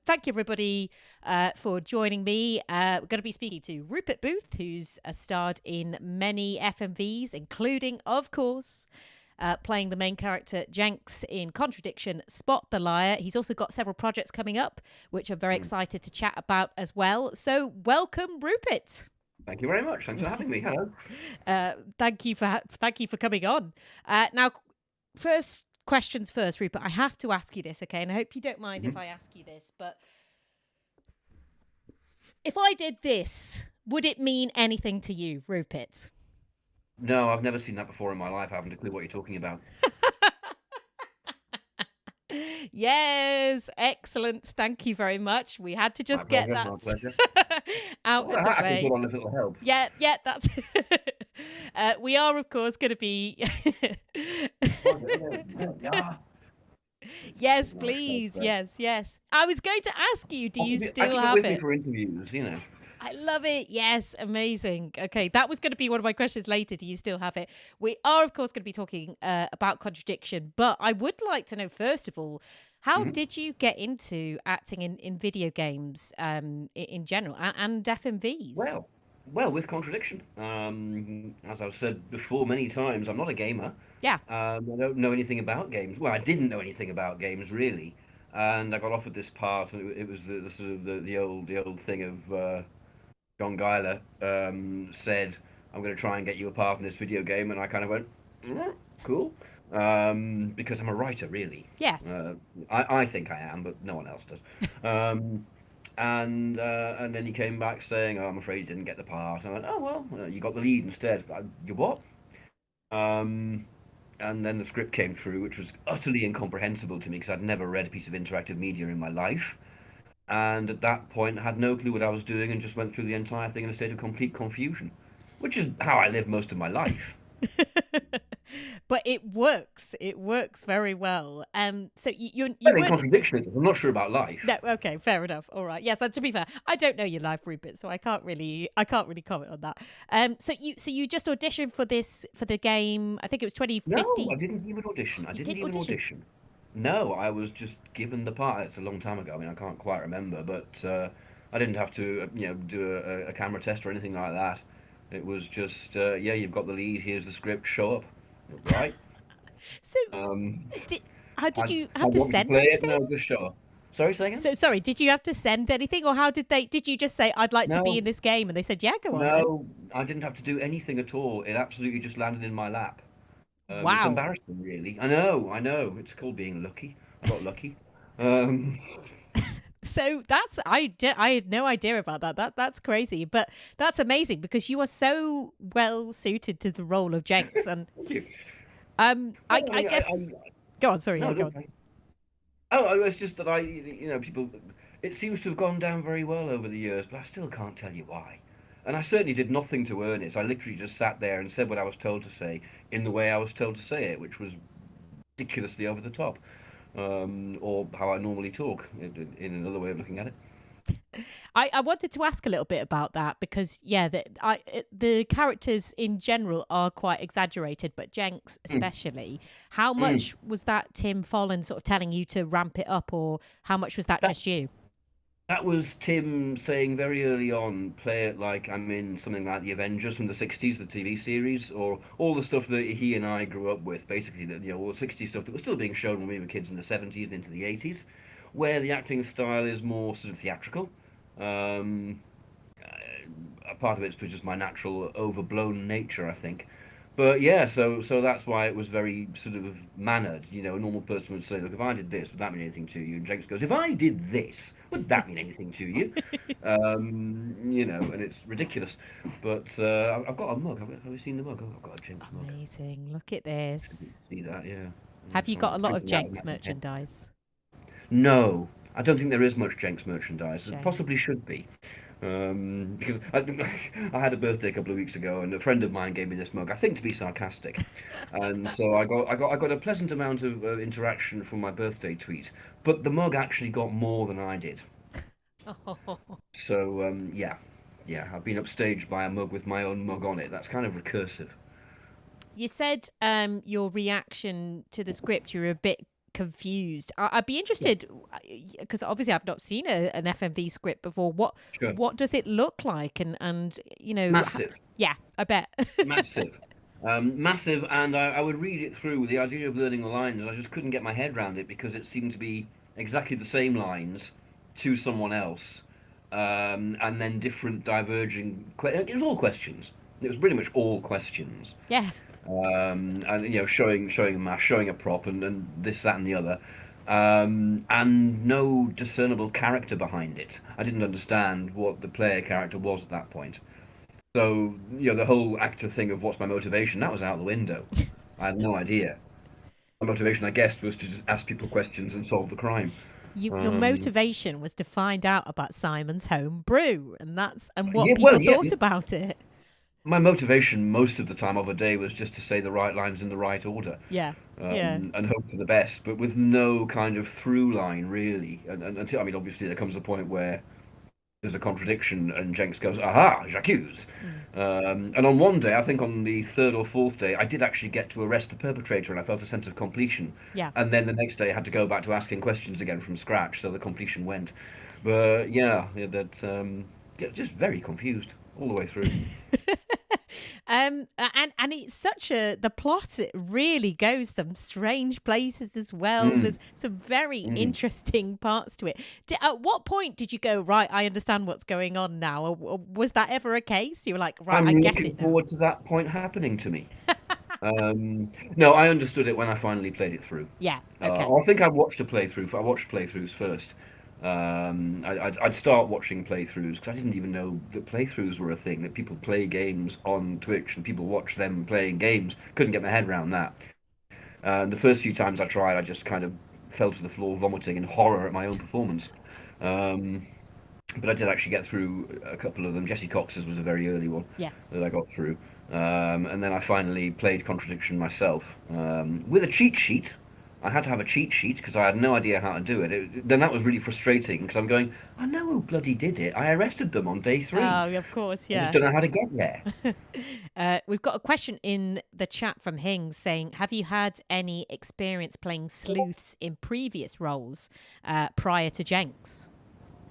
thank you, everybody, for joining me. We're going to be speaking to Rupert Booth, who's starred in many FMVs, including, of course, playing the main character Jenks in Contradiction, Spot the Liar. He's also got several projects coming up, which I'm very excited to chat about as well. So welcome, Rupert. Thank you very much. Thanks for having me. Hello. Thank you for coming on. Now, first questions first, Rupert. I have to ask you this, okay? And I hope you don't mind if I ask you this, but if I did this, would it mean anything to you, Rupert? No, I've never seen that before in my life. I haven't a clue what you're talking about. Yes, excellent. Thank you very much. We had to just get that My pleasure. out Well, of the I can way. put on if it'll help. Yeah, that's. We are, of course, going to be. Yes, please. Yes. I was going to ask you, do you still I have keep it with it? me for interviews, you know. I love it. Yes, amazing. Okay, that was going to be one of my questions later. Do you still have it? We are, of course, going to be talking about Contradiction, but I would like to know, first of all, how did you get into acting in video games in general and FMVs? Well, with Contradiction. As I've said before many times, I'm not a gamer. Yeah. I don't know anything about games. Well, I didn't know anything about games really, and I got offered this part, and it was the sort of the old thing of John Guyler said, "I'm going to try and get you a part in this video game," and I kind of went, "Cool," because I'm a writer, really. Yes. I think I am, but no one else does. Um, and then he came back saying, "Oh, I'm afraid you didn't get the part." I went, "Oh well, you got the lead instead." You what? Um, and then the script came through, which was utterly incomprehensible to me because I'd never read a piece of interactive media in my life. And at that point, I had no clue what I was doing and just went through the entire thing in a state of complete confusion, which is how I live most of my life. But it works. It works very well. So you Well, in weren't. contradiction, I'm not sure about life. No, okay, fair enough. All right. Yes, and to be fair, I don't know your life, Rupert, so I can't really comment on that. So you just auditioned for the game. I think it was No, 2015. I didn't even audition. I You didn't did even audition. audition. No, I was just given the part. It's a long time ago. I mean, I can't quite remember, but I didn't have to, do a camera test or anything like that. It was just, yeah, you've got the lead. Here's the script. Show up, right? So Um, did how I did you I have to want to send play it. anything? No, just show up. Sorry, say again? So sorry, did you have to send anything, or how did you just say I'd like to be No, in this game, and they said yeah, go on then? no, I didn't have to do anything at all. It absolutely just landed in my lap. It's Wow. embarrassing, really. I know. It's called being lucky. I got lucky. Um, So I had no idea about that. That's crazy, but that's amazing because you are so well suited to the role of Jenks. And thank you. Well, I guess go on. Sorry, yeah, no, go don't on. say. Oh, it's just that people. It seems to have gone down very well over the years, but I still can't tell you why. And I certainly did nothing to earn it. I literally just sat there and said what I was told to say in the way I was told to say it, which was ridiculously over the top, or how I normally talk. In another way of looking at it. I wanted to ask a little bit about that because yeah, the characters in general are quite exaggerated, but Jenks Mm, especially. How mm. much was that Tim Follen sort of telling you to ramp it up, or how much was that That just you? that was Tim saying very early on, play it like I'm in something like the Avengers from the '60s, the TV series, or all the stuff that he and I grew up with, basically, all the '60s stuff that was still being shown when we were kids in the '70s and into the '80s, where the acting style is more sort of theatrical. Um, a part of it's just my natural overblown nature, I think. But yeah, so that's why it was very sort of mannered. A normal person would say, "Look, if I did this, would that mean anything to you?" And Jenks goes, "If I did this, would that mean anything to you?" And it's ridiculous. But I've got a mug. Have you seen the mug? I've got a Jenks mug. Amazing. Look at You can this. see that, yeah. Have you So I'm got a lot of drinking out of Jenks my head. merchandise? No, I don't think there is much Jenks merchandise. There Shame. possibly should be. Because I had a birthday a couple of weeks ago, and a friend of mine gave me this mug. I think to be sarcastic, and so I got a pleasant amount of interaction from my birthday tweet. But the mug actually got more than I did. So yeah, yeah, I've been upstaged by a mug with my own mug on it. That's kind of recursive. You said your reaction to the script, you were a bit confused. I'd be interested, because obviously I've not seen an FMV script before. Sure. What does it look like? And Massive. yeah, I bet. Massive. Massive, and I would read it through with the idea of learning the lines, and I just couldn't get my head around it because it seemed to be exactly the same lines to someone else, and then different diverging. It was all questions. It was pretty much all questions, Yeah. and showing a mask, showing a prop, and this, that, and the other, and no discernible character behind it. I didn't understand what the player character was at that point. So, the whole actor thing of what's my motivation, that was out the window. I had no idea. My motivation, I guessed, was to just ask people questions and solve the crime. Your Um, motivation was to find out about Simon's home brew, and what yeah, well, people yeah. thought about it. My motivation most of the time of a day was just to say the right lines in the right order, Yeah. Yeah. and hope for the best, but with no kind of through line, really. And until, I mean, obviously, there comes a point where there's a contradiction, and Jenks goes, "Aha, j'accuse." Mm. And on one day, I think on the third or fourth day, I did actually get to arrest the perpetrator, and I felt a sense of completion. Yeah. And then the next day, I had to go back to asking questions again from scratch, so the completion went. But yeah, just very confused all the way through. And it's such the plot, it really goes some strange places as well. Mm, There's some very mm. interesting parts to it. At what point did you go, right, I understand what's going on now? Or was that ever a case? You were like, right, I I'm get looking it now. forward to that point happening to me. No, I understood it when I finally played it through. Yeah. Okay. I think I watched a playthrough. I watched playthroughs first. I'd start watching playthroughs because I didn't even know that playthroughs were a thing. That people play games on Twitch and people watch them playing games. Couldn't get my head around that. The first few times I tried, I just kind of fell to the floor, vomiting in horror at my own performance. Um, but I did actually get through a couple of them. Jesse Cox's was a very early one Yes. that I got through. And then I finally played Contradiction myself with a cheat sheet. I had to have a cheat sheet because I had no idea how to do it. Then that was really frustrating because I'm going, I know who bloody did it. I arrested them on day three. Oh, of course. I just Yeah. don't know how to get there. We've got a question in the chat from Hings saying, have you had any experience playing sleuths in previous roles prior to Jenks?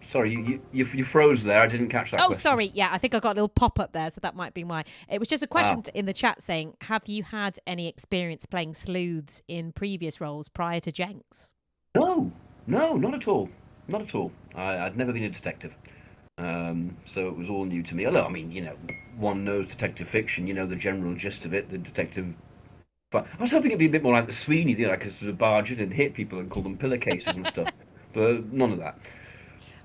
Sorry, you froze there. I didn't catch that Oh, question. sorry. Yeah, I think I got a little pop up there, so that might be why. It was just a question Ah, in the chat saying, have you had any experience playing sleuths in previous roles prior to Jenks? no, no, not at all. Not at all. I'd never been a detective. So it was all new to me. Although, I mean, one knows detective fiction, the general gist of it, the detective. But I was hoping it'd be a bit more like the Sweeney, I could sort of barge in and hit people and call them pillowcases and stuff. But none of that.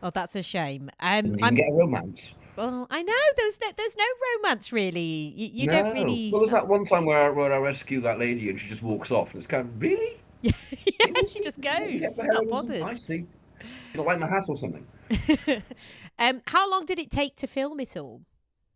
Oh, that's a shame. Didn't even get a romance. Well, I know there's no romance really. You don't No. really. Well, there's that one time where I rescue that lady and she just walks off, and it's kind of, really? Yeah, she Seriously? just Yeah, goes. for She's not heroism? I bothered. see. You don't like my hat or something? How long did it take to film it all?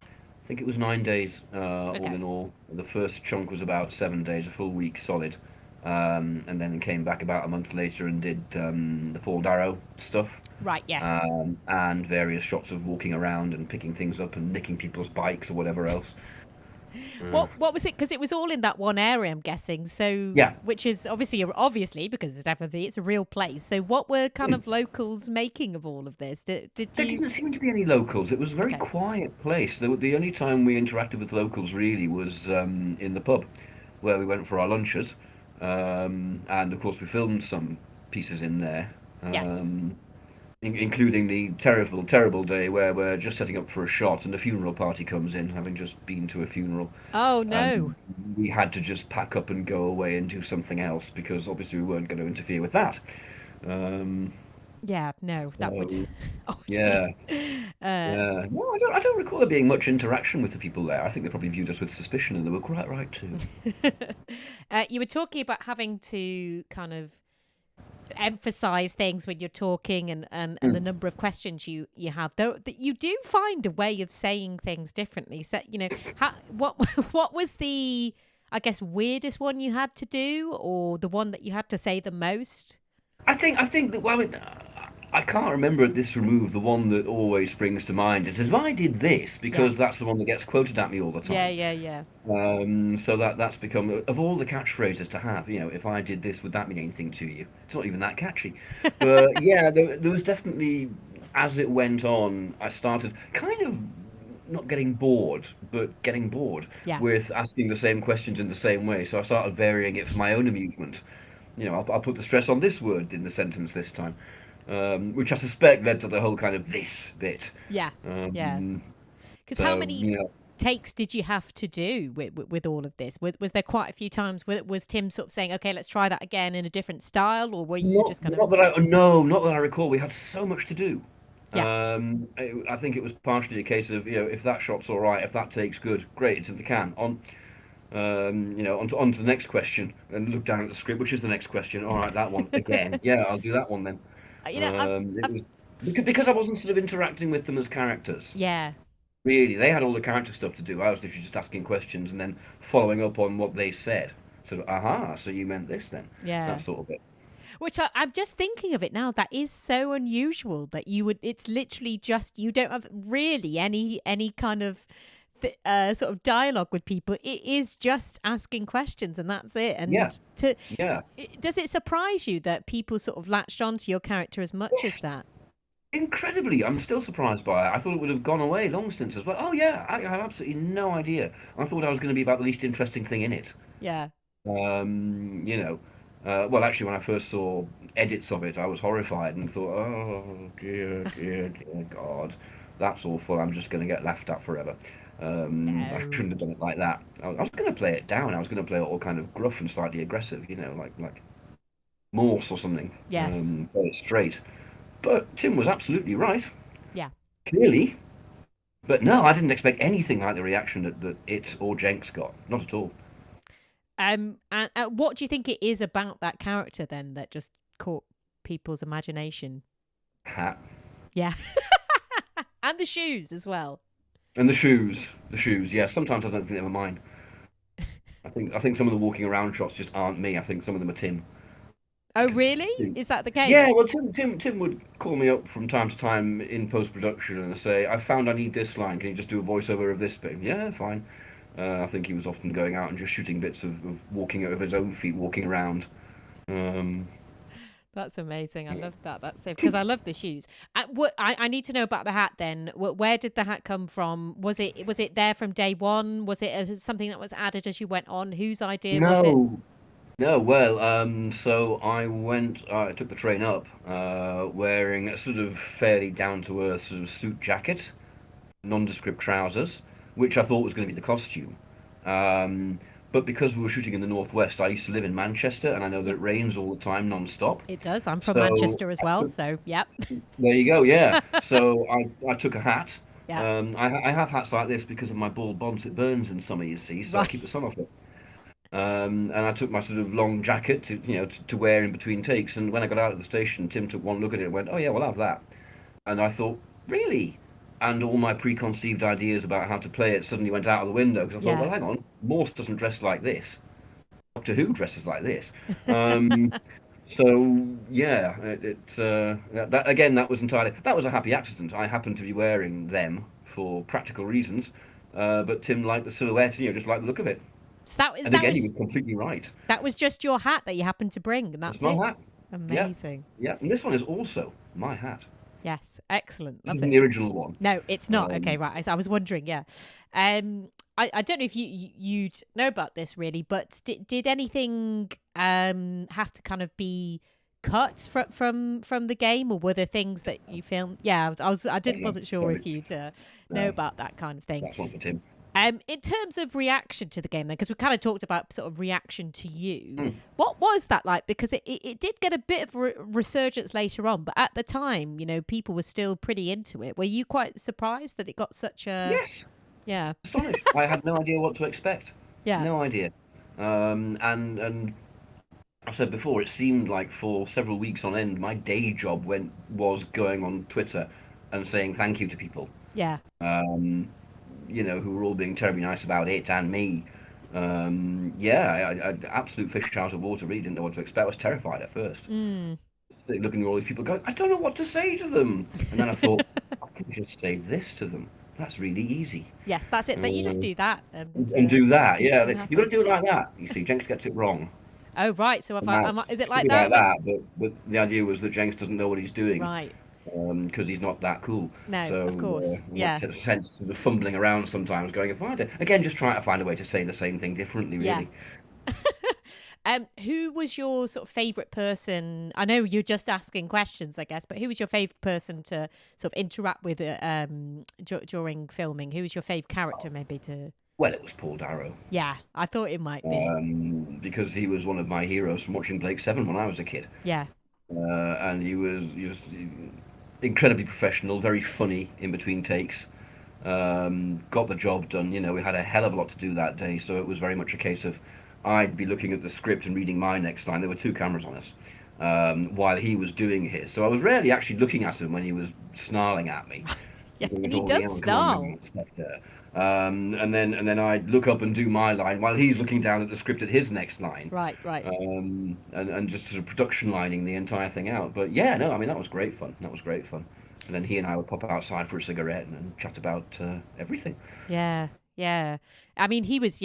I think it was 9 days, all Okay. in all. The first chunk was about 7 days, a full week solid. And then came back about a month later and did the Paul Darrow stuff. Right. Yes. And various shots of walking around and picking things up and nicking people's bikes or whatever else. What was it? Because it was all in that one area, I'm guessing. So, Yeah. which is obviously because it's FFV, it's a real place. So, what were kind Mm. of locals making of all of this? Did There you? didn't seem to be any locals. It was a very Okay. quiet place. The only time we interacted with locals really was in the pub, where we went for our lunches, and of course we filmed some pieces in there, Yes. including the terrible day where we're just setting up for a shot and a funeral party comes in, having just been to a funeral, Oh no. and we had to just pack up and go away and do something else because obviously we weren't going to interfere with that. Um, Yeah. No. That would. so Oh dear. yeah. Uh, Yeah, no, I don't recall there being much interaction with the people there. I think they probably viewed us with suspicion, and they were quite right too. you were talking about having to kind of emphasize things when you're talking and the Mm. number of questions you have, though that you do find a way of saying things differently. So what what was the, I guess, weirdest one you had to do, or the one that you had to say the most? I think that, well, I can't remember at this remove. The one that always springs to mind is if I did this, Yeah. because that's the one that gets quoted at me all the Yeah, time. yeah, yeah. So that's become of all the catchphrases to have. If I did this, would that mean anything to you? It's not even that catchy, but yeah, there was definitely as it went on, I started kind of not getting bored, but getting bored Yeah. with asking the same questions in the same way. So I started varying it for my own amusement. I'll put the stress on this word in the sentence this time, which I suspect led to the whole kind of this bit. Yeah. Yeah. Um, Because how so many takes did you have to do with all of this? Was there quite a few times where was Tim sort of saying, "Okay, let's try that again in a different style," or were you not just kind of, not that I no, not that I recall. We had so much to do. yeah, I think it was partially a case of if that shot's all right, if that take's good, great, it's in the can. On to the next question, and look down at the script. Which is the next question? All right, that one again. Yeah, I'll do that one then. It I've was because I wasn't sort of interacting with them as characters. yeah, Really, they had all the character stuff to do. I was literally just asking questions and then following up on what they said. Sort of, aha, so you meant this then? yeah. That sort of it. Which I'm just thinking of it now. That is so unusual that you would. It's literally just you don't have really any kind of sort of dialogue with people. It is just asking questions and that's it. Yeah, And yeah. does it surprise you that people sort of latched onto your character as much as Yes, that? incredibly. I'm still surprised by it. I thought it would have gone away long since as well. Oh yeah, I have absolutely no idea. I thought I was going to be about the least interesting thing in it. Yeah. Um, you know, well, actually, when I first saw edits of it, I was horrified and thought, oh dear, dear, dear God, that's awful. I'm just going to get laughed at forever. I No. shouldn't have done it like that. I was going to play it down. I was going to play it all kind of gruff and slightly aggressive, like Morse or something. Yes. Play it straight. But Tim was absolutely right, Yeah. clearly. But no, I didn't expect anything like the reaction that it or Jenks got. Not at all. And what do you think it is about that character then that just caught people's imagination? Hat. Yeah. And the shoes as well. And the shoes. Yeah, sometimes I don't think they were mine. I think some of the walking around shots just aren't me. I think some of them are Tim. Oh, Because really? Is that the yeah, case? well, Tim would call me up from time to time in post production and say, "I found I need this line. Can you just do a voiceover of this bit?" Yeah, fine. I think he was often going out and just shooting bits of walking of his own feet, walking around. Um, That's amazing. I love that. That's so because I love the shoes. I need to know about the hat then. Where did the hat come from? Was it there from day one? Was it something that was added as you went on? Whose idea was it? no, no. Well, so I took the train up, wearing a sort of fairly down to earth sort of suit jacket, nondescript trousers, which I thought was going to be the costume. Um, but because we were shooting in the northwest, I used to live in Manchester, and I know that Yeah, it rains all the time, non-stop. it does. I'm from So Manchester as I well, took, so yep. there you go, yeah. So I took a hat. Yeah. I have hats like this because of my bald bonnet. It burns in summer, you see, so I Right. keep the sun off it. And I took my sort of long jacket to wear in between takes. And when I got out of the station, Tim took one look at it and went, "Oh yeah, we'll have that." And I thought, really? And all my preconceived ideas about how to play it suddenly went out of the window because I thought, Yeah. well, hang on, Morse doesn't dress like this. Doctor Who dresses like this. Um, so yeah, that again, that was a happy accident. I happened to be wearing them for practical reasons, but Tim liked the silhouette, just liked the look of it. So that was And that again, he was was completely right. that was just your hat that you happened to bring, and It's that's my it. hat. Yeah, Amazing. yeah. And this one is also my hat. Yes. Excellent. This Love isn't it. the original one. No, it's not. Okay, Um, right. I was wondering. Yeah. I don't know if you'd know about this really, but did anything have to kind of be cut from the game, or were there things that you filmed? Yeah, I don't didn't know. wasn't sure Sorry. if you'd know No, about that kind of thing. that's one for Tim. In terms of reaction to the game, then, because we kind of talked about sort of reaction to you, Mm. what was that like? Because it did get a bit of resurgence later on, but at the time, people were still pretty into it. Were you quite surprised that it got such a, Yes, yeah, astonished. I had no idea what to expect. yeah, No idea. And I've said before, it seemed like for several weeks on end, my day job was going on Twitter and saying thank you to people. yeah. Um, who were all being terribly nice about it and me. Yeah, absolute fish out of water. Really didn't know what to expect. I was terrified at first. Mm. looking at all these people going, I don't know what to say to them. And then I thought, I can just say this to them. That's really easy. Yes, that's it. But you just Uh, do that, and do that, and yeah. see what You've got to happens. do it like that. You see, Jenks gets it wrong. Oh, right. So if And now, is it should like be like that? When that, but the idea was that Jenks doesn't know what he's doing right? because he's not that cool. No, So, of course. in that Yeah, sense, sort of fumbling around sometimes, going, if I do, again, just trying to find a way to say the same thing differently, yeah. really. Who was your sort of favorite person? I know you're just asking questions, I guess, but who was your favorite person to sort of interact with during filming? Who was your favorite character, maybe to? Well, it was Paul Darrow. Yeah, I thought it might be. Because he was one of my heroes from watching Blake Seven when I was a kid, Yeah, and he was incredibly professional, very funny in between takes. Got the job done. You know, we had a hell of a lot to do that day, so it was very much a case of I'd be looking at the script and reading my next line. There were two cameras on us while he was doing his, so I was rarely actually looking at him when he was snarling at me. yeah, Thinking, and he "Oh, does Leon, come on, young snarl. inspector." And then I'd look up and do my line while he's looking down at the script at his next line, Right, right. and just sort of production lining the entire thing out. But yeah, no, I mean that was great fun. That was great fun. And then he and I would pop outside for a cigarette and chat about everything. Yeah, yeah. I mean, he was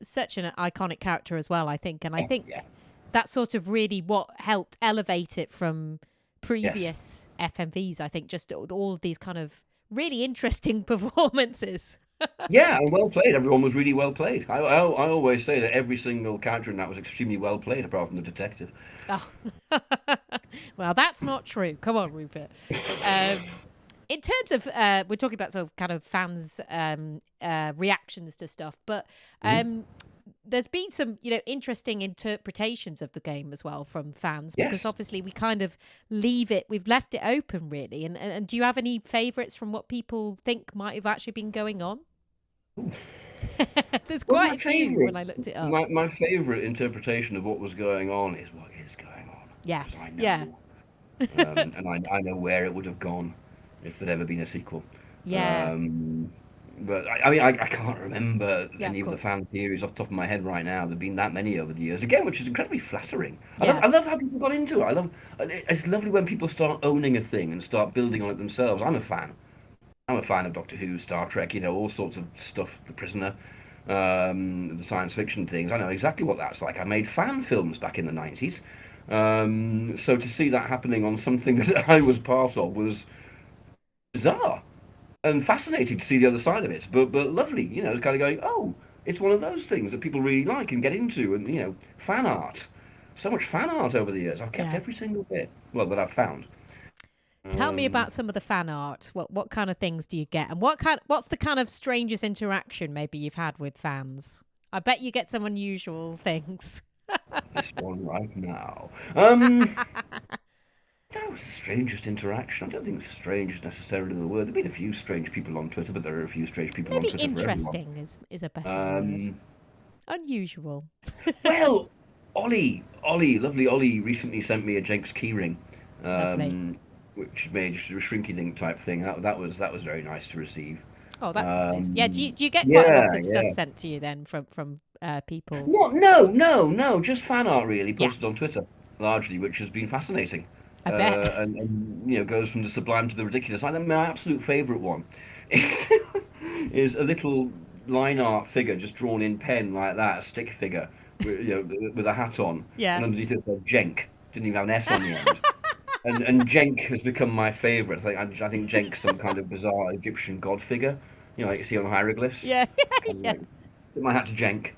such an iconic character as well, I think, and I Oh think yeah, that's sort of really what helped elevate it from yes, previous FMVs. I think just all of these kind of really interesting performances. yeah, and well played. Everyone was really well played. I always say that every single character in that was extremely well played, apart from the detective. Oh. Well, that's not true. Come on, Rupert. Um, in terms of, we're talking about sort of kind of fans' reactions to stuff, but Mhm. there's been some, interesting interpretations of the game as well from fans because Yes. obviously we kind of we've left it open really. And do you have any favourites from what people think might have actually been going on? There's Well, quite a few when I looked it up. my favorite interpretation of what was going on is what is going on, because Yes. I Yeah. know, and I know where it would have gone if there'd ever been a sequel. Yeah. Um, but I mean, I can't remember Yeah, any of of the course. fan theories off the top of my head right now. There've been that many over the years, again, which is incredibly flattering. Yeah. I love how people got into it. It's lovely when people start owning a thing and start building on it themselves. I'm a fan. I'm a fan of Doctor Who, Star Trek, all sorts of stuff. The Prisoner, the science fiction things. I know exactly what that's like. I made fan films back in the 90s. So to see that happening on something that I was part of was bizarre and fascinating to see the other side of it. But lovely, it's kind of going, oh, it's one of those things that people really like and get into, and fan art. So much fan art over the years. I've kept Yeah. every single bit. Well, that I've found. Tell me Um, about some of the fan art. What kind of things do you get, and what's the kind of strangest interaction maybe you've had with fans? I bet you get some unusual things. this one right now. That was the strangest interaction. I don't think strange is necessarily the word. There've been a few strange people on Twitter, but there are a few strange people on Maybe Twitter for everyone. interesting is a better word. Um, Unusual. well, Ollie, lovely Ollie recently sent me a Jenks keyring, Lovely. um, which made just a shrinky dink type thing. That was very nice to receive. Oh, that's nice. Yeah. Um, Do you get quite a yeah, lot of stuff yeah. sent to you then from people? What? No, no, no. Just fan art, really, Yeah, posted on Twitter, largely, which has been fascinating. I bet. And goes from the sublime to the ridiculous. I think my absolute favourite one is, is a little line art figure just drawn in pen like that, a stick figure, with a hat on, Yeah. and underneath it said Jenk. Didn't even have an S on the end. And Jenk has become my favourite. I think Jenk's some kind of bizarre Egyptian god figure, like you see on hieroglyphs. Yeah. Kind of Yeah. like, tip my hat to Jenk.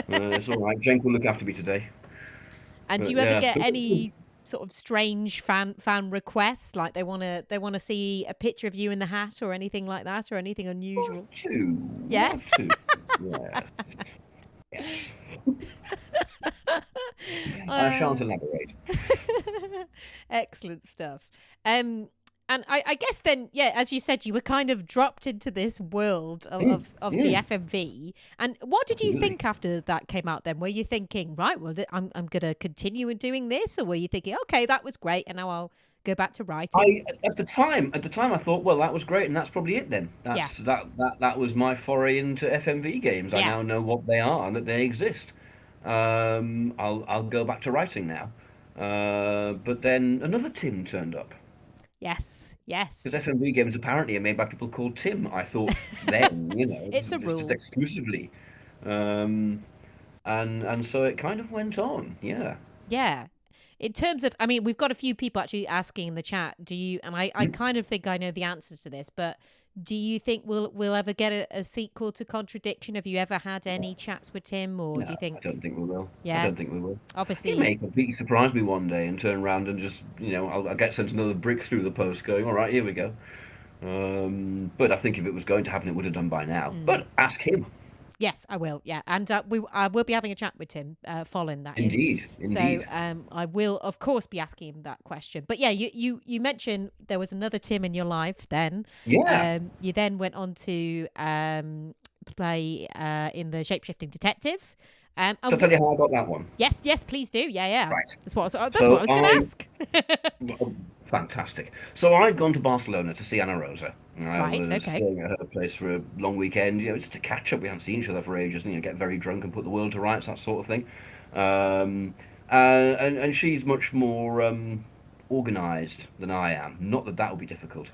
It's all right. Jenk will look after me today. And do But you ever yeah, get any sort of strange fan requests, like they wanna see a picture of you in the hat or anything like that, or anything unusual? Yeah. love to, yes, yes. I shan't uh, elaborate. Excellent stuff. And I guess then, yeah, as you said, you were kind of dropped into this world Mm, of the mm, FMV. And what did you absolutely. think after that came out then? Were you thinking, right, well, I'm going to continue in doing this? Or were you thinking, okay, that was great, and now I'll go back to writing? At the time, I thought, well, that was gret, and that's probably it then. Yeah, That was my foray into FMV games. I yeah, now know what they are and that they exist. I'll go back to writing now. But then another Tim turned up. Yes, Because yes. FMV games apparently are made by people called Tim. I thought then, It's a just rule. exclusively. Um, and so it kind of went on. Yeah. Yeah. In terms of, I mean, we've got a few people actually asking in the chat, do you, and I Hmm? kind of think I know the answers to this, but do you think we'll ever get a sequel to Contradiction? Have you ever had any chats with Tim, or No, do you I think, don't think we will. I yeah, don't think we will. He obviously, may completely surprise me one day and turn around and just, I'll get sent another brick through the post going, all right, here we go. But I think if it was going to happen, it would have done by now. mm. But ask him. Yes, I will. Yeah, and I will be having a chat with Tim, following that is. Indeed, So indeed. I will of course be asking him that question. But yeah, you mentioned there was another Tim in your life. Then, Yeah. you then went on to play in the Shapeshifting Detective. Shall I And tell you how I got that one? yes, yes, please do. Yeah, yeah. Right. That's what I So was going to I ask. Oh, fantastic. So I'd gone to Barcelona to see Anna Rosa. I Right. was Okay. staying at her place for a long weekend, just to catch up. We hadn't seen each other for ages, and get very drunk and put the world to rights, that sort of thing. Um, and she's much more organised than I am. Not that that will be difficult.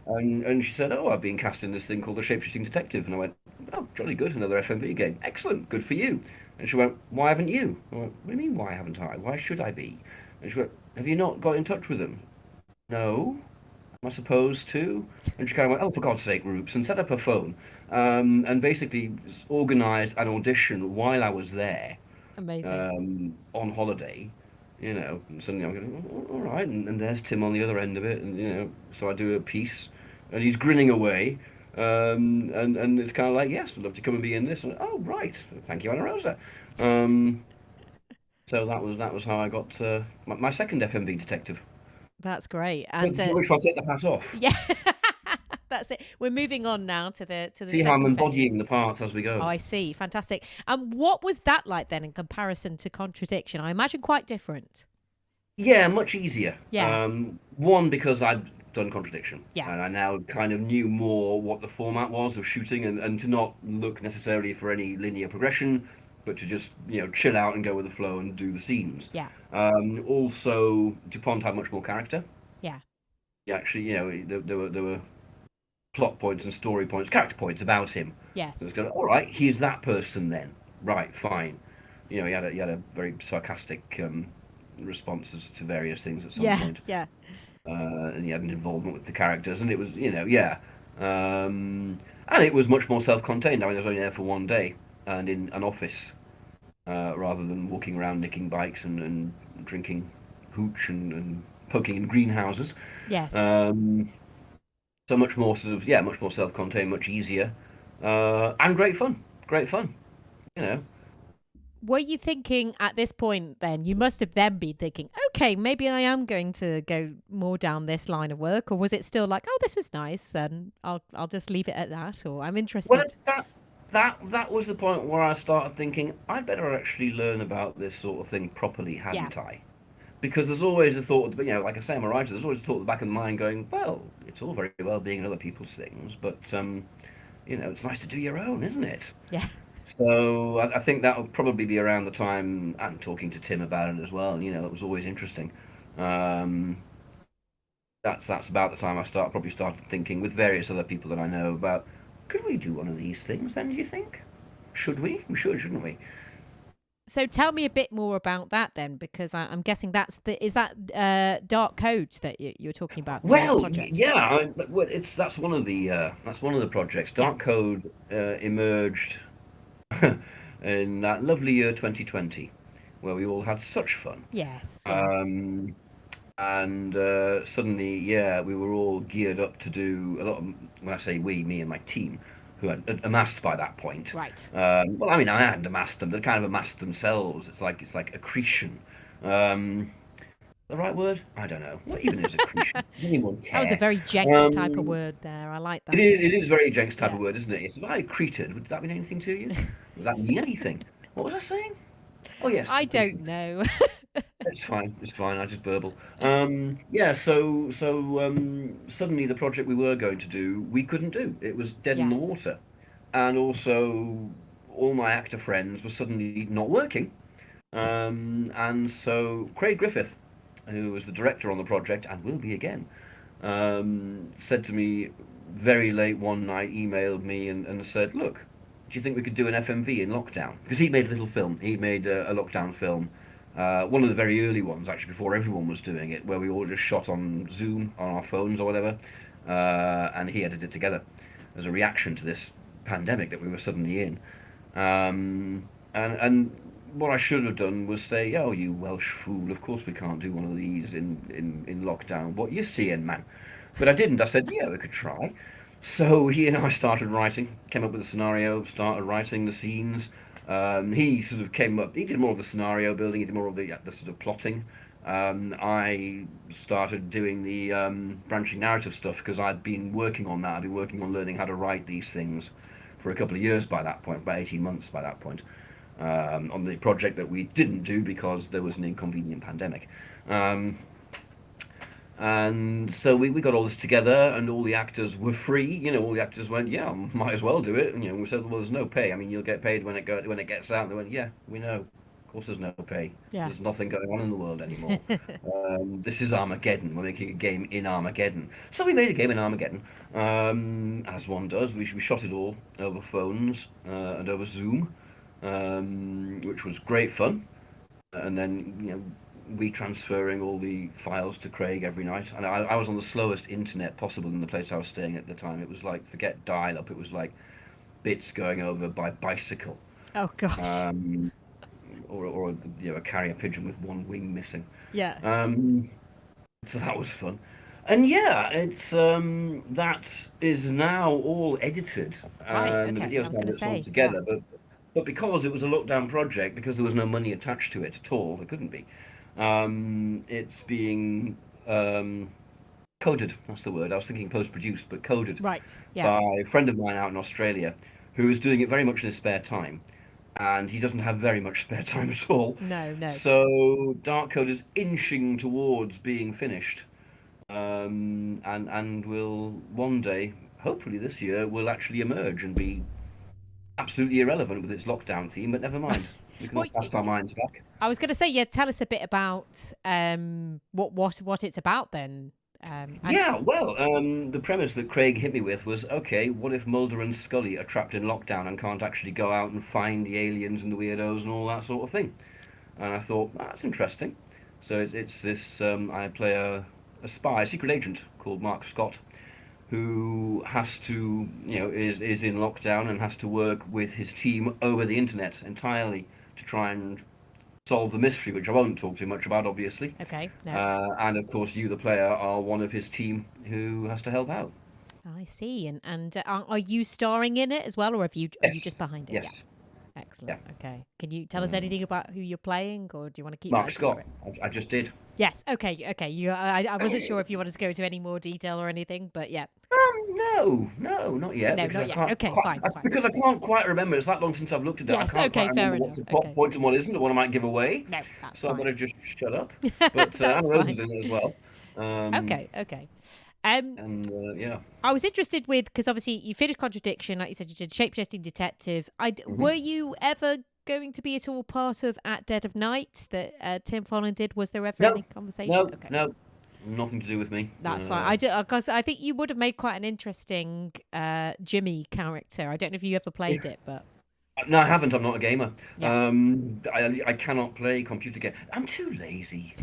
And she said, "Oh, I've been cast in this thing called the Shapeshifting Detective." And I went, "Oh, jolly good, another FMV game. Excellent, good for you." And she went, "Why haven't you?" I went, "What do you mean, why haven't I? Why should I be?" And she went, "Have you not got in touch with them?" "No. Am I supposed to?" And she kind of went, "Oh, for God's sake, Roops," and set up her phone, and basically organised an audition while I was there, Amazing. on holiday. And suddenly I'm going, "Oh, all right," and there's Tim on the other end of it, and so I do a piece, and he's grinning away, and it's kind of like, "Yes, I'd love to come and be in this." And, "Oh, right, thank you, Anna Rosa." Um, so that was how I got my second FMV detective. That's great. But And for which I'll take the hat off. yeah, that's it. We're moving on now to the See how I'm second embodying phase. the parts as we Oh, go. I see. Fantastic. And what was that like then in comparison to Contradiction? I imagine quite different. Yeah, much easier. Yeah. One, because I'd done Contradiction, Yeah. and I now kind of knew more what the format was of shooting, and to not look necessarily for any linear progression, but to just chill out and go with the flow and do the scenes. Yeah. Also, Dupont had much more character. Yeah. Yeah, actually, there were plot points and story points, character points about him. So Yes. it's going, all right, he's that person then. Right, fine. He had a very sarcastic responses to various things at some Yeah. point, Yeah. and he had an involvement with the characters, and it was, yeah, and it was much more self-contained. I mean, I was only there for one day, and in an office, rather than walking around nicking bikes and drinking hooch and poking in greenhouses. Yes. Um, so much more sort of, yeah, much more self-contained, much easier, and great fun. Great fun, you know. Were you thinking at this point then, you must have then been thinking, okay, maybe I am going to go more down this line of work, or was it still like, oh, this was nice and I'll just leave it at that, or I'm Well, interested. that was the point where I started thinking I'd better actually learn about this sort of thing properly, Yeah. hadn't I? Because there's always a thought, like I say, I'm a writer. There's always a thought at the back of the mind going, well, it's all very well being in other people's things, but it's nice to do your own, isn't it? Yeah. So I think that will probably be around the time, and talking to Tim about it as well. It was always interesting. Um, that's about the time probably started thinking with various other people that I know about, could we do one of these things then, do you think? Should we? We should, shouldn't we? So tell me a bit more about that then, because I'm guessing is that dark code that you're talking about, the Well, project? yeah, well, that's one of the projects. Yeah. Dark Code emerged in that lovely year 2020, where we all had such fun. Yes. Yeah. Um, and suddenly, yeah, we were all geared up to do a lot of, when I say we, me and my team, who had amassed by that point. Right. Well, I mean, I hadn't amassed them; they kind of amassed themselves. It's like accretion. Um, the right word? I don't know. What even is accretion? Does anyone That was a care? very Jenks type of Um, word there. I like it that. is. It is very Jenks type of Yeah. word, isn't it? It's I accreted. Would that mean anything to you? Would that mean anything? What was I saying? Oh yes, I don't accretion. know. It's fine. It's fine. I just burble. Yeah. So suddenly the project we were going to do, we couldn't do. It was dead in Yeah. the water, and also all my actor friends were suddenly not working. And so Craig Griffith, who was the director on the project and will be again, said to me very late one night, emailed me and said, "Look, do you think we could do an FMV in lockdown?" Because he made a little film. He made a lockdown film, one of the very early ones, actually, before everyone was doing it, where we all just shot on Zoom on our phones or whatever, and he edited it together as a reaction to this pandemic that we were suddenly in. And what I should have done was say, "Oh, you Welsh fool! Of course we can't do one of these in lockdown. What you seeing, man?" But I didn't. I said, "Yeah, we could try." So he and I started writing, came up with a scenario, started writing the scenes. He sort of came up. He did more of the scenario building. He did more of the sort of plotting. I started doing the branching narrative stuff because I'd been working on that. I'd been working on learning how to write these things for a couple of years by that point, about 18 months by that point, on the project that we didn't do because there was an inconvenient pandemic. Um, and so we got all this together, and all the actors were free. All the actors went, "Yeah, might as well do it." And, we said, "Well, there's no pay. I mean, you'll get paid when it gets out." And they went, "Yeah, we know. Of course, there's no pay. Yeah. There's nothing going on in the world anymore. This is Armageddon. We're making a game in Armageddon." So we made a game in Armageddon, as one does. We shot it all over phones and over Zoom, which was great fun. And then we transferring all the files to Craig every night. And I was on the slowest internet possible in the place I was staying at the time. It was like, forget dial up. It was like bits going over by bicycle. Oh gosh. Um, or a carrier pigeon with one wing missing. Yeah. Um, so that was fun. And yeah, it's that is now all edited. Right. The Okay. I video's was now going to it's all say. Yeah. together, but because it was a lockdown project, because there was no money attached to it at all, there couldn't be. It's being coded. That's the word. I was thinking post-produced, but coded Right. Yeah. by a friend of mine out in Australia, who is doing it very much in his spare time, and he doesn't have very much spare time at all. No. No. So Dark Code is inching towards being finished, and will one day, hopefully this year, will actually emerge and be absolutely irrelevant with its lockdown theme. But never mind, we can Well, all cast our minds back. I was going to say, yeah. Tell us a bit about what it's about then. And Yeah, well, the premise that Craig hit me with was, okay, what if Mulder and Scully are trapped in lockdown and can't actually go out and find the aliens and the weirdos and all that sort of thing? And I thought, that's interesting. So it's this, I play a spy, a secret agent called Mark Scott, who has to, is in lockdown and has to work with his team over the internet entirely to try and solve the mystery, which I won't talk too much about, obviously. okay. No. And of course, you, the player, are one of his team who has to help out. I see. And are you starring in it as well, or are you Yes, just behind it? Yeah. yes, Excellent. yeah. Okay. Can you tell us anything about who you're playing, or do you want to keep that Mark a Scott, secret? I just did. Yes. Okay. Okay. I wasn't sure if you wanted to go into any more detail or anything, but yeah. No, not yet, No, because not I yet. can't Okay. quite, Fine. Fine. because I can't quite remember. It's that long since I've looked at it. I Yes. can't Okay. quite Fair remember what's enough. the plot Okay. point and what isn't, or what I might give away. No, that's So I fine. better just shut up. But Anna That's Rose is fine. in it as well. Um, Okay. Okay. Um, and yeah. I was interested with because obviously you finished Contradiction, like you said, you did Shapeshifting Detective. Were Mhm. you ever going to be at all part of At Dead of Night that Tim Follen did? Was there ever No, any conversation? no, Okay. no, nothing to do with me. That's fine. I do because I think you would have made quite an interesting Jimmy character. I don't know if you ever played If it, but No, I haven't. I'm not a gamer. yeah. I cannot play computer game. I'm too lazy.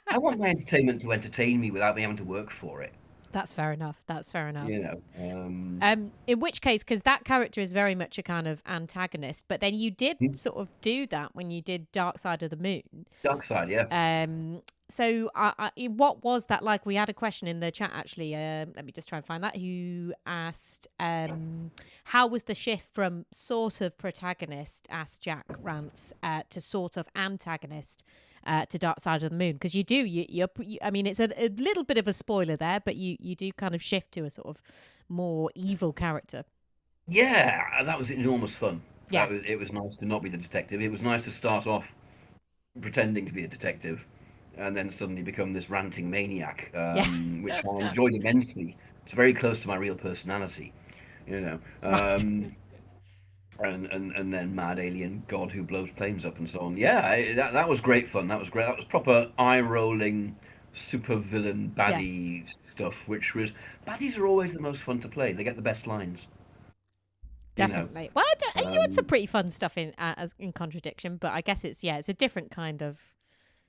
I want my entertainment to entertain me without me having to work for it. That's fair enough. That's fair enough. You know. In which case, because that character is very much a kind of antagonist, but then you did sort of do that when you did Dark Side of the Moon. Dark side, yeah. So what was that like? We had a question in the chat actually. Let me just try and find that. Who asked, how was the shift from sort of protagonist, asked Jack Rance, to sort of antagonist? To Dark Side of the Moon, because I mean, it's a little bit of a spoiler there, but you do kind of shift to a sort of more evil character. Yeah, that was enormous fun. Yeah. It was nice to not be the detective. It was nice to start off pretending to be a detective, and then suddenly become this ranting maniac, Yeah. which I enjoyed immensely. It's very close to my real personality, you know. Right. and then mad alien god who blows planes up and so on. Yeah, that was great fun. That was great. That was proper eye rolling, super villain Yes, baddie stuff. Which was baddies are always the most fun to play. They get the best lines. You know, definitely. Well, you had some um, pretty fun stuff as in Contradiction, but I guess it's a different kind of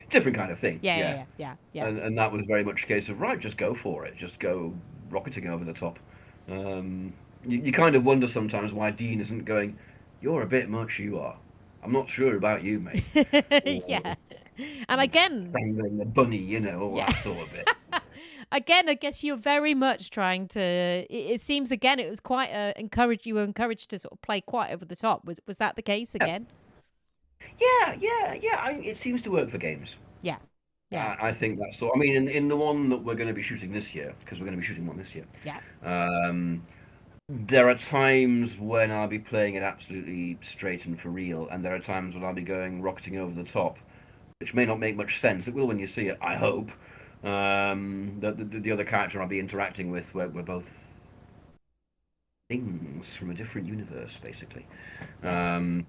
different kind of thing. yeah, yeah, Yeah, yeah, yeah, yeah. and that was very much a case of right, just go for it, just go rocketing over the top. Um, you kind of wonder sometimes why Dean isn't going. You're a bit much, you are. I'm not sure about you, mate. Or Yeah. And again, strangling the bunny, all yeah. that sort of bit. Again, I guess you're very much trying to. It seems again, it was quite encouraged. You were encouraged to sort of play quite over the top. Was that the case Yeah, again? yeah. It seems to work for games. Yeah, yeah, I think that's so. I mean, in the one that we're going to be shooting this year, because we're going to be shooting one this year, yeah. um, there are times when I'll be playing it absolutely straight and for real, and there are times when I'll be going rocketing over the top, which may not make much sense. It will when you see it, I hope. The other character I'll be interacting with, we're both things from a different universe, basically. Yes. Um,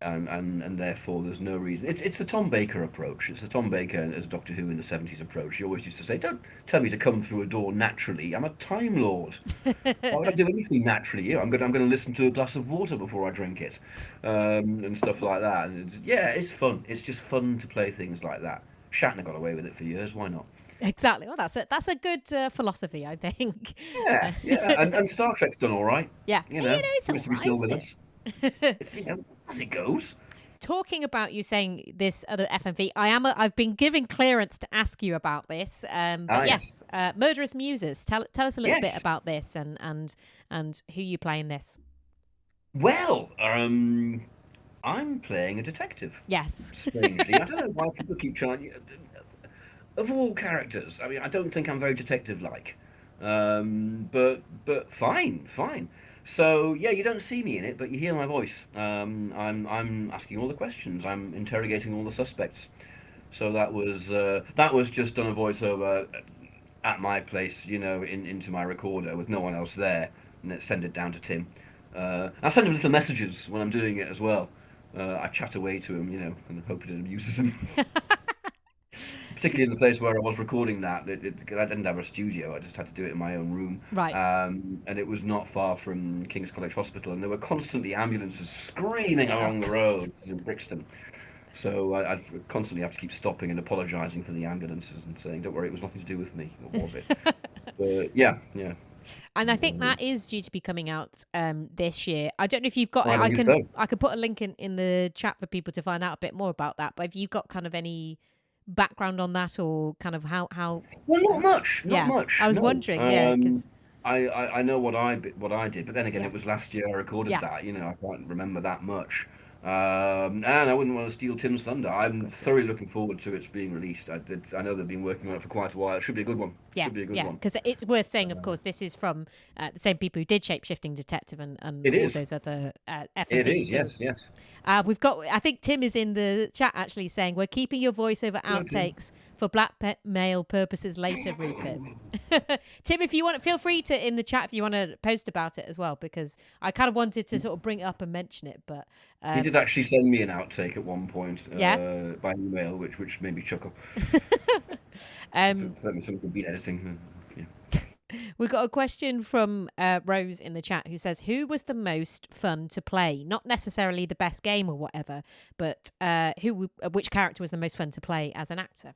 and therefore there's no reason. It's the Tom Baker approach. It's the Tom Baker as Doctor Who in the '70s approach. He always used to say, "Don't tell me to come through a door naturally. I'm a Time Lord. Why would I do anything naturally? I'm going to listen to a glass of water before I drink it, and stuff like that." And yeah, it's fun. It's just fun to play things like that. Shatner got away with it for years. Why not? Exactly. Well, that's a good philosophy, I think. Yeah. And Star Trek's done all right. Yeah. It's Seems all to be right, still with isn't us. it? It's as it goes. Talking about you saying this other FMV, I've been given clearance to ask you about this. Ah, But yes. yes, Murderous Muses. Tell us a little bit Yes. about this and who you play in this. Well, I'm playing a detective. Yes. Strangely, I don't know why people keep trying. Of all characters, I mean, I don't think I'm very detective-like. But fine, fine. So yeah, you don't see me in it, but you hear my voice. I'm asking all the questions. I'm interrogating all the suspects. So that was just done a voiceover at my place, into my recorder with no one else there, and then send it down to Tim. I send him little messages when I'm doing it as well. I chat away to him, and hope it amuses him. Particularly in the place where I was recording that, 'cause I didn't have a studio. I just had to do it in my own room, Right. and it was not far from King's College Hospital, and there were constantly ambulances screaming Oh along the God. road in Brixton. So I'd constantly have to keep stopping and apologising for the ambulances and saying, "Don't worry, it was nothing to do with me." What was it? But yeah, yeah. And I think Um, that is due to be coming out this year. I don't know if you've got. I I believe can so. I can put a link in the chat for people to find out a bit more about that. But have you got kind of any background on that or kind of how Well, not much, not yeah, I much. was No. wondering, yeah, because I know what I did, but then again, yeah, it was last year I recorded yeah, that. I can't remember that much. And I wouldn't want to steal Tim's thunder. of I'm course, yeah. thoroughly looking forward to its being released. I know they've been working on it for quite a while. It should be a good one. Yeah, Should be a good yeah, one. because it's worth saying, of course, this is from the same people who did Shapeshifting Detective and It all is. those other It FMVs. is. So Yes. Yes. we've got, I think Tim is in the chat actually saying, we're keeping your voiceover Hello, Tim. outtakes for blackmail purposes later, Rupert. Tim, if you want, feel free to in the chat if you want to post about it as well, because I kind of wanted to sort of bring it up and mention it, but He did actually send me an outtake at one point yeah. by email, which made me chuckle. um, Certainly something been editing. Yeah. We've got a question from Rose in the chat who says, "Who was the most fun to play? Not necessarily the best game or whatever, but which character was the most fun to play as an actor?"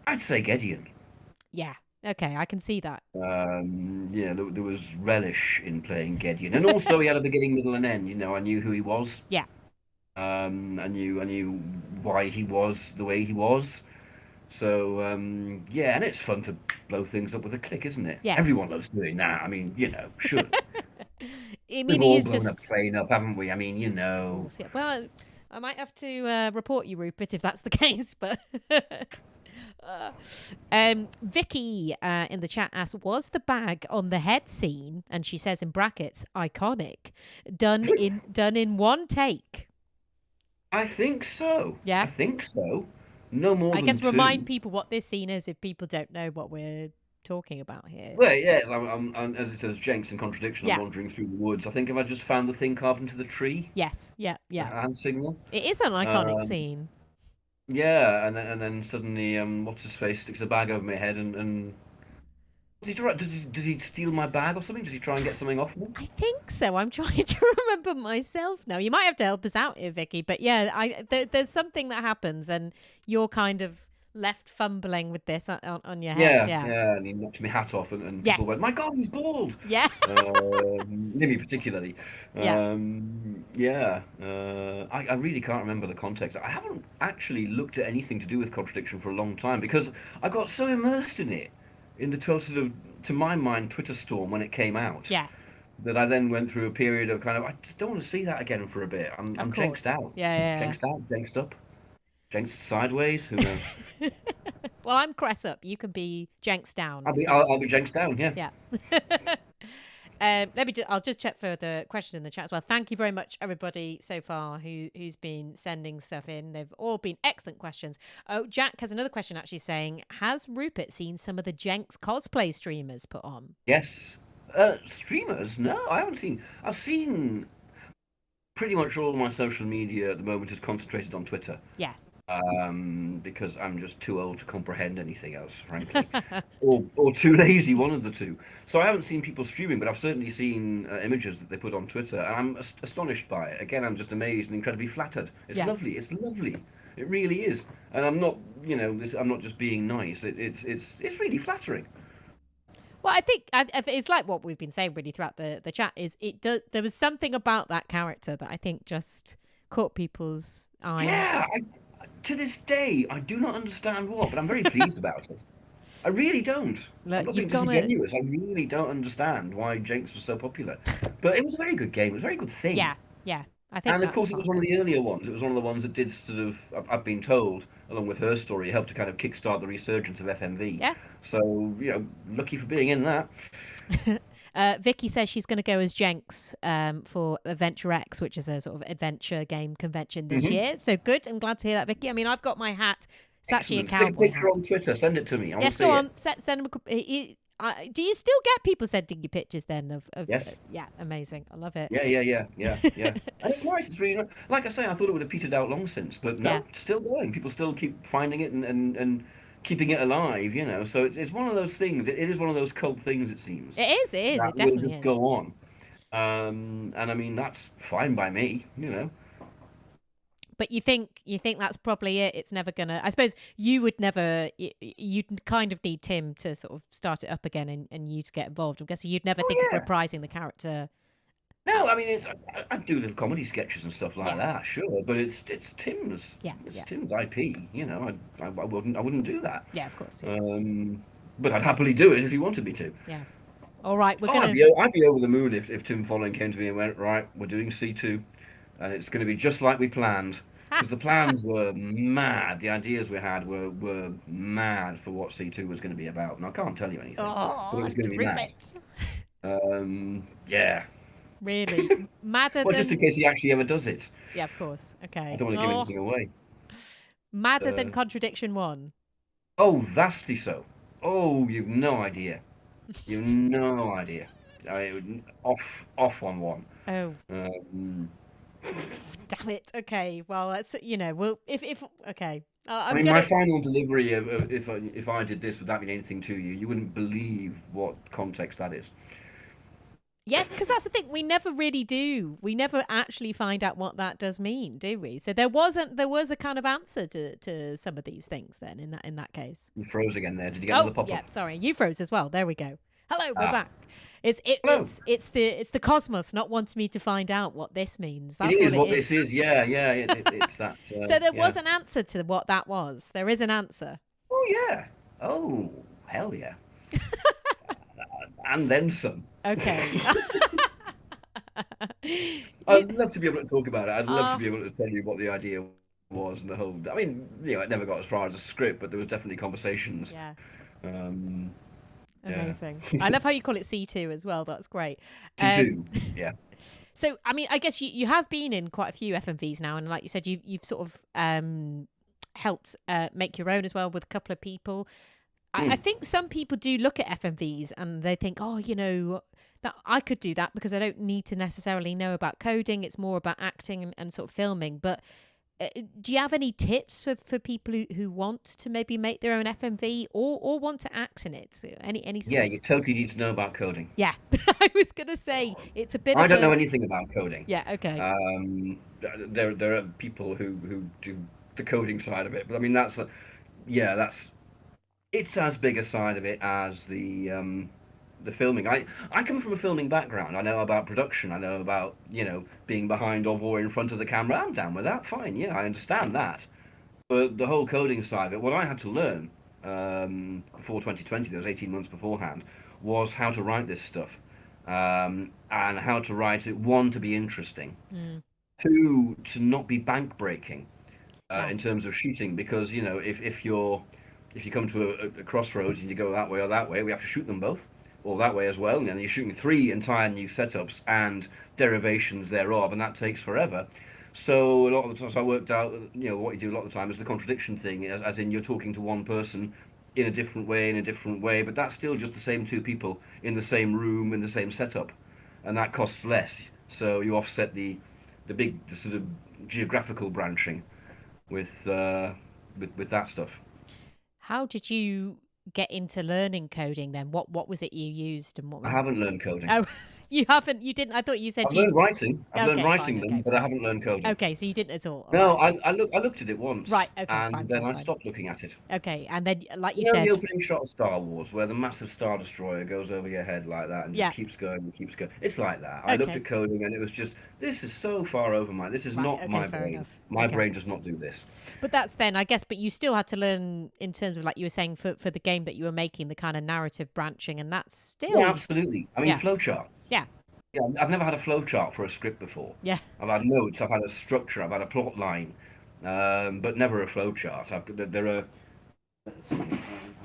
I'd say Gideon. Yeah. Okay, I can see that. Yeah, there was relish in playing Gideon, and also he had a beginning, middle, and end. I knew who he was. Yeah. I knew why he was the way he was. So yeah, and it's fun to blow things up with a click, isn't it? Yes. Everyone loves doing that. I mean, surely I we've mean, he all is blown a just. plane up, haven't we? I mean, Of course, yeah. Well, I might have to report you, Rupert, if that's the case. But Vicky in the chat asks, "Was the bag on the head scene?" And she says in brackets, "iconic," done in one take. I think so. Yeah. I think so. No more I than guess remind two. people what this scene is if people don't know what we're talking about here. Well, yeah, as it says, Jenks in Contradiction, I'm Yeah. wandering through the woods. I think if I just found the thing carved into the tree, Yes. Yeah. the Yeah. hand signal. It is an iconic Um, scene. yeah, and then suddenly, what's his face sticks a bag over my head and does he steal my bag or something? Does he try and get something off me? I think so. I'm trying to remember myself now. You might have to help us out here, Vicky. But yeah, there's something that happens, and you're kind of left fumbling with this on your head. Yeah, Yeah. yeah, and he knocked my hat off, and people went, Yes. "My God, he's bald!" Yeah. Nimmy particularly. Yeah. Yeah, I really can't remember the context. I haven't actually looked at anything to do with Contradiction for a long time because I got so immersed in it, in the sort of, to my mind, Twitter storm when it came out, Yeah. that I then went through a period of kind of, I just don't want to see that again for a bit. Of I'm jenksed course. out. Yeah. Jenksed out, jenksed up, jenksed sideways, who knows? Yeah. Well, I'm Cressup. You can be Jenks down. I'll be jenksed down, yeah. Yeah. I'll just check for the questions in the chat as well. Thank you very much, everybody, so far who's been sending stuff in. They've all been excellent questions. Oh, Jack has another question actually saying, has Rupert seen some of the Jenks cosplay streamers put on? Yes. Streamers? No, I haven't seen. I've seen pretty much all my social media at the moment is concentrated on Twitter. Yeah. Because I'm just too old to comprehend anything else, frankly, or too lazy, one of the two. So I haven't seen people streaming, but I've certainly seen images that they put on Twitter, and I'm astonished by it. Again, I'm just amazed and incredibly flattered. It's lovely. It's lovely. It really is. And I'm not, I'm not just being nice. It's really flattering. Well, I think it's like what we've been saying really throughout the chat. There was something about that character that I think just caught people's eye. Yeah. To this day, I do not understand what, but I'm very pleased about it. I really don't. Look, I'm not being disingenuous. I really don't understand why Jenks was so popular. But it was a very good game. It was a very good thing. Yeah. I think and of course, it was one of the earlier ones. It was one of the ones that did sort of, I've been told, along with her story, helped to kind of kickstart the resurgence of FMV. Yeah. So, lucky for being in that. Vicky says she's going to go as Jenks for Adventure X, which is a sort of adventure game convention this year. So good. I'm glad to hear that, Vicky. I mean, I've got my hat. It's actually a cowboy Stick a picture hat. on Twitter. Send it to me. Yes, go on. Send him do you still get people sending you pictures then of Yes. Yeah, amazing. I love it. Yeah. And it's nice. It's really nice. Like I say, I thought it would have petered out long since, but no, it's still going. People still keep finding it and keeping it alive, So it's one of those things. It is one of those cult things, it seems. It is. It definitely will just go on. And I mean, that's fine by me, But you think that's probably it? It's never gonna. I suppose you would never. You'd kind of need Tim to sort of start it up again, and you to get involved. I'm guessing you'd never think of reprising the character. No, I mean, I do little comedy sketches and stuff like that, sure. But it's Tim's. Tim's IP. I wouldn't do that. Yeah, of course. But I'd happily do it if you wanted me to. Yeah. All right, I'd be over the moon if Tim Follen came to me and went, right, we're doing C2. And it's going to be just like we planned. Because the plans were mad. The ideas we had were mad for what C2 was going to be about. And I can't tell you anything. But it was going to be mad. Yeah. Really? Madder well, than... just in case he actually ever does it. Yeah, of course. Okay. I don't want to give anything away. Madder than Contradiction 1? Oh, vastly so. Oh, you've no idea. You've no idea. Off on one. Oh. Damn it. Okay. Well, that's we'll if okay. I mean, my final delivery of if I did this, would that mean anything to you? You wouldn't believe what context that is. Yeah, because that's the thing. We never really do. We never actually find out what that does mean, do we? So there was a kind of answer to some of these things then in that case. You froze again there. Did you get another pop-up? Yeah, sorry. You froze as well. There we go. Hello, we're back. It's the cosmos not wanting me to find out what this means. That's what this is. Yeah. It's that. So there was an answer to what that was. There is an answer. Oh yeah. Oh hell yeah. And then some. Okay. I'd love to be able to talk about it. I'd love to be able to tell you what the idea was and the whole. I mean, it never got as far as a script, but there was definitely conversations. Yeah. Amazing. I love how you call it C2 as well. That's great. C2, yeah. So, I mean, I guess you have been in quite a few FMVs now, and like you said, you've sort of helped make your own as well with a couple of people. I think some people do look at FMVs and they think, oh, that I could do that because I don't need to necessarily know about coding. It's more about acting and sort of filming. But do you have any tips for people who want to maybe make their own FMV or want to act in it? So any sort Yeah, of... you totally need to know about coding. Yeah, I was going to say it's a bit I of don't know a... anything about coding. Yeah, okay. There are people who do the coding side of it, but I mean that's it's as big a side of it as the filming. I come from a filming background. I know about production. I know about being behind of or in front of the camera. I'm down with that. Fine, yeah, I understand that. But the whole coding side of it, what I had to learn before 2020, those 18 months beforehand, was how to write this stuff and how to write it. One, to be interesting. Mm. Two, to not be bank breaking Yeah. in terms of shooting, because if you come to a crossroads and you go that way or that way, we have to shoot them both, or that way as well, and then you're shooting three entire new setups and derivations thereof, and that takes forever. So a lot of the times I worked out, what you do a lot of the time is the contradiction thing, as in you're talking to one person in a different way, but that's still just the same two people in the same room in the same setup, and that costs less. So you offset the sort of geographical branching with with that stuff. How did you get into learning coding then? What was it you used and what I were... haven't learned coding. Oh, you haven't, you didn't. I thought you said I've you... learned writing. I've learned Okay, fine. writing them, Okay, but I fine. haven't learned coding. Okay, so you didn't at all. All No, right. I looked at it once, Right. Okay, and fine, then fine, I fine. stopped looking at it. Okay, and then, like you You know the said... opening shot of Star Wars, where the massive Star Destroyer goes over your head like that and just Yeah. keeps going and keeps going. It's like that. I looked Okay. at coding, and it was just, this is so far over my. This is Right. not Okay, my fair brain. enough. My Okay. brain does not do this. But that's then, I guess, but you still had to learn in terms of, like you were saying, for the game that you were making, the kind of narrative branching, and that's Yeah, still... absolutely. I mean, Yeah. flowchart. Yeah. Yeah, I've never had a flowchart for a script before. Yeah. I've had notes, I've had a structure, I've had a plot line, but never a flowchart. There are. Let's see, have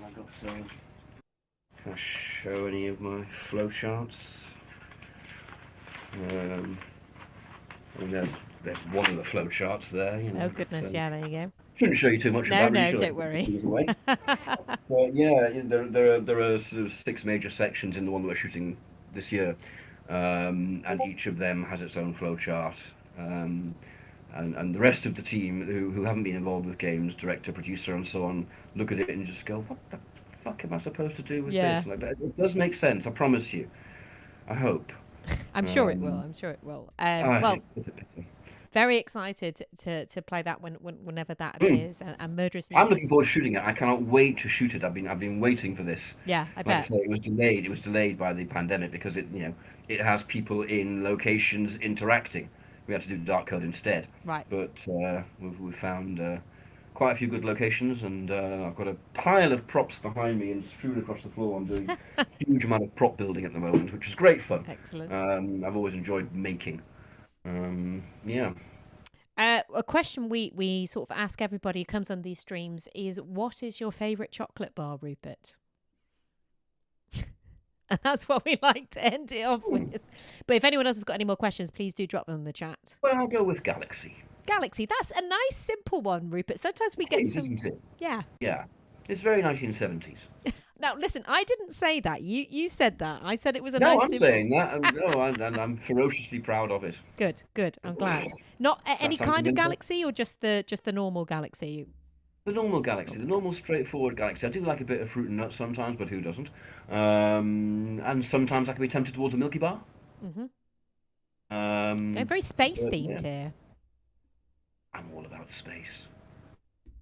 I got can I show any of my flowcharts? I mean, there's one of the flowcharts there. Oh, goodness. So Yeah, there you go. shouldn't show you too much of No, that, really, no, should I? don't worry. Give it away. But yeah, there are sort of six major sections in the one that we're shooting this year, and each of them has its own flowchart. And the rest of the team who haven't been involved with games, director, producer, and so on, look at it and just go, "What the fuck am I supposed to do with Yeah. this?" Like that. It does make sense, I promise you. I hope. I'm sure it will. I'm sure it will. I Well, think it's a bit- very excited to play that whenever that appears. And Murderous I'm looking Muses. forward to shooting it. I cannot wait to shoot it. I've been waiting for this. Yeah, I Like I bet. say, it was delayed. It was delayed by the pandemic because it has people in locations interacting. We had to do dark code instead. Right. But we've found quite a few good locations, and I've got a pile of props behind me and strewn across the floor. I'm doing a huge amount of prop building at the moment, which is great fun. Excellent. I've always enjoyed making. Yeah. A question we sort of ask everybody who comes on these streams is, what is your favourite chocolate bar, Rupert? And that's what we like to end it off with. But if anyone else has got any more questions, please do drop them in the chat. Well, I'll go with Galaxy. Galaxy, that's a nice simple one, Rupert. Sometimes we get It is, some... isn't it? Yeah. Yeah. It's very 1970s. Now, listen, I didn't say that. You said that. I said it was a No, nice I'm simple... saying that, and I'm ferociously proud of it. Good. I'm glad. Not any That sounds kind of mental. Galaxy, or just the normal Galaxy? The normal Galaxy, the normal straightforward Galaxy. I do like a bit of fruit and nuts sometimes, but who doesn't? And sometimes I can be tempted towards a Milky Bar. Mm-hmm. Um, Very space but, themed yeah. here. I'm all about space.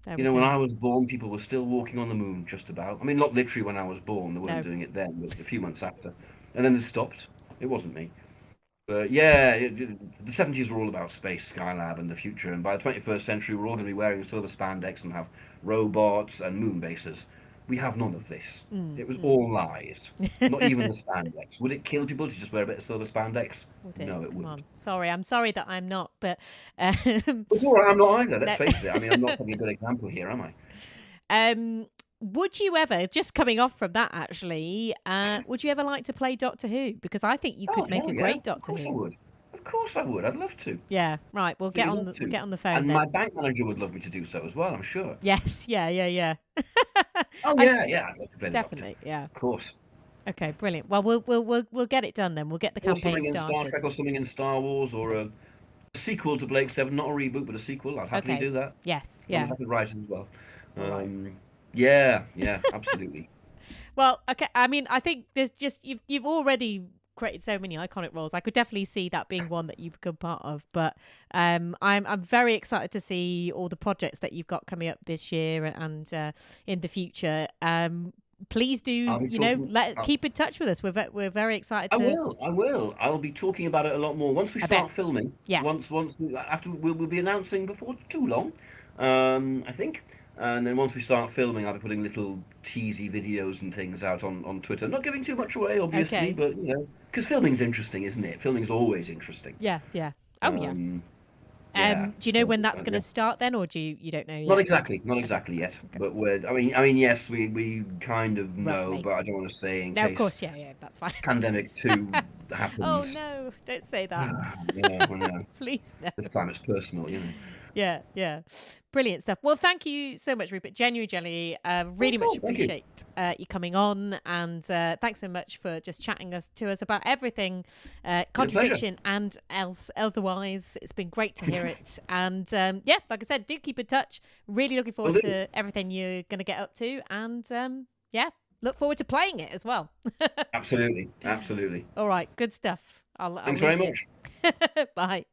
There You we know, when go. I was born, people were still walking on the moon, just about. I mean, not literally when I was born, they weren't No. doing it then, but a few months after. And then they stopped. It wasn't me. But yeah, the 70s were all about space, Skylab, and the future. And by the 21st century, we're all going to be wearing silver spandex and have robots and moon bases. We have none of this. It was all lies. Not even the spandex. Would it kill people to just wear a bit of silver spandex? Would it? No, it Come wouldn't. on. Sorry, I'm sorry that I'm not, but It's all right, I'm not either, let's No. face it. I mean, I'm not having a good example here, am I? would you ever, just coming off from that actually, would you ever like to play Doctor Who? Because I think you Oh, could make hell a yeah. great Of Doctor course I Who. would. Of course I would. I'd love to. Yeah, right. We'll get Really on love we'll to. get on the phone And then. my bank manager would love me to do so as well, I'm sure. Yes, yeah. Oh I yeah, I'd love to play the Doctor, definitely, yeah. of course. Okay, brilliant. Well, we'll get it done then. We'll get the Or campaign something in Star started. Trek, or something in Star Wars, or a sequel to Blake Seven, not a reboot, but a sequel. I'd happily Okay. do that. Yes. As long as Yeah. I could write it as well. All right. Yeah, absolutely. Well, okay. I mean, I think there's just you've already created so many iconic roles. I could definitely see that being one that you become part of. But I'm very excited to see all the projects that you've got coming up this year and in the future. Please do, I'll be talking. keep in touch with us. We're very excited I to. will. I will. I'll be talking about it a lot more once we I bet. start filming. Yeah. After we'll be announcing before too long, I think. And then once we start filming, I'll be putting little teasy videos and things out on Twitter. Not giving too much away, obviously, Okay. but because filming's interesting, isn't it? Filming's always interesting. Yeah. Yeah. Oh yeah. Um, yeah. Do you know So, when that's going yeah. to start then, or do you don't know Not yet? exactly, not Okay. exactly yet. Okay. But I mean, yes, we kind of know, Roughly. but I don't want to say in No, of case course. Yeah. That's fine. Pandemic 2 Oh happens. no! Don't say that. I know. Please no. This time it's personal. Yeah. Brilliant stuff. Well, thank you so much, Rupert. Genuinely, really That's much all. Thank you. appreciate you coming on, and thanks so much for just chatting to us about everything, Been a pleasure. Contradiction and otherwise. It's been great to hear it, and yeah, like I said, do keep in touch. Really looking Will forward do. to everything you're going to get up to, and yeah, look forward to playing it as well. Absolutely. All right, good stuff. I'll Thanks very leave much. you. Bye.